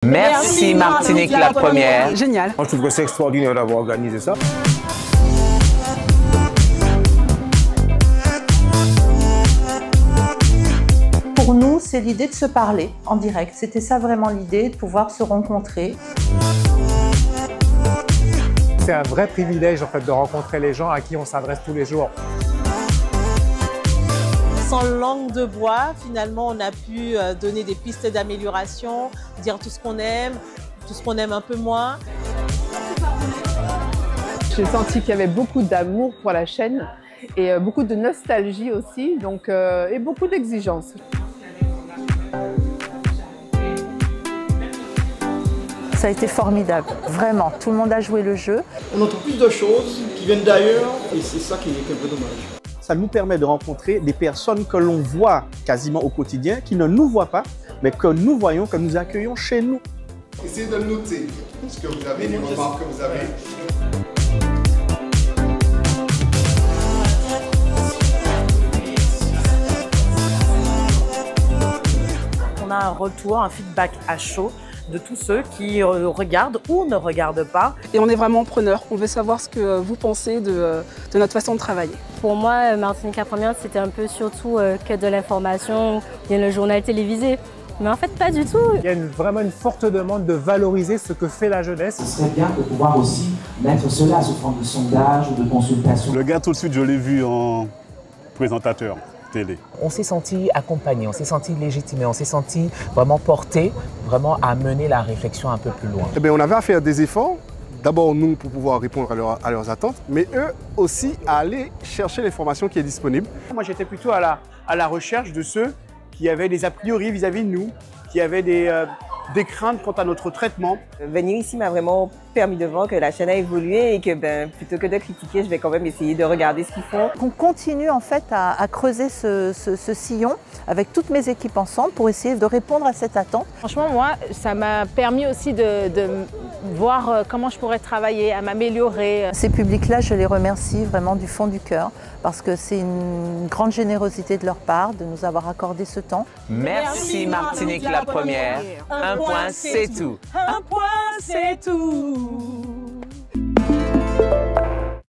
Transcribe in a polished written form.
Merci Martinique la première. Génial. Moi, je trouve que c'est extraordinaire d'avoir organisé ça. Pour nous, c'est l'idée de se parler en direct. C'était ça vraiment l'idée, de pouvoir se rencontrer. C'est un vrai privilège en fait de rencontrer les gens à qui on s'adresse tous les jours. Sans langue de bois, finalement, on a pu donner des pistes d'amélioration, dire tout ce qu'on aime un peu moins. J'ai senti qu'il y avait beaucoup d'amour pour la chaîne et beaucoup de nostalgie aussi, donc, et beaucoup d'exigences. Ça a été formidable, vraiment. Tout le monde a joué le jeu. On entend plus de choses qui viennent d'ailleurs et c'est ça qui est un peu dommage. Ça nous permet de rencontrer des personnes que l'on voit quasiment au quotidien, qui ne nous voient pas, mais que nous voyons, que nous accueillons chez nous. Essayez de noter ce que vous avez, les remarques que vous avez. On a un retour, un feedback à chaud de tous ceux qui regardent ou ne regardent pas. Et on est vraiment preneurs. On veut savoir ce que vous pensez de notre façon de travailler. Pour moi, Martinique la première, c'était un peu surtout que de l'information, il y a le journal télévisé. Mais en fait, pas du tout. Il y a vraiment une forte demande de valoriser ce que fait la jeunesse. Ce serait bien de pouvoir aussi mettre cela sous forme de sondage ou de consultation. Le gars, tout de suite, je l'ai vu en présentateur télé. On s'est senti accompagné, on s'est senti légitimé, on s'est senti vraiment porté, vraiment à mener la réflexion un peu plus loin. Eh bien, on avait à faire des efforts. D'abord, nous, pour pouvoir répondre à leurs attentes, mais eux aussi à aller chercher l'information qui est disponible. Moi, j'étais plutôt à la recherche de ceux qui avaient des a priori vis-à-vis de nous, qui avaient des craintes quant à notre traitement. Venir ici m'a vraiment permis de voir que la chaîne a évolué et que plutôt que de critiquer, je vais quand même essayer de regarder ce qu'ils font. On continue en fait à creuser ce sillon avec toutes mes équipes ensemble pour essayer de répondre à cette attente. Franchement, moi, ça m'a permis aussi de voir comment je pourrais travailler, à m'améliorer. Ces publics-là, je les remercie vraiment du fond du cœur parce que c'est une grande générosité de leur part de nous avoir accordé ce temps. Merci Martinique la première. Un point, c'est tout. Un point, c'est tout.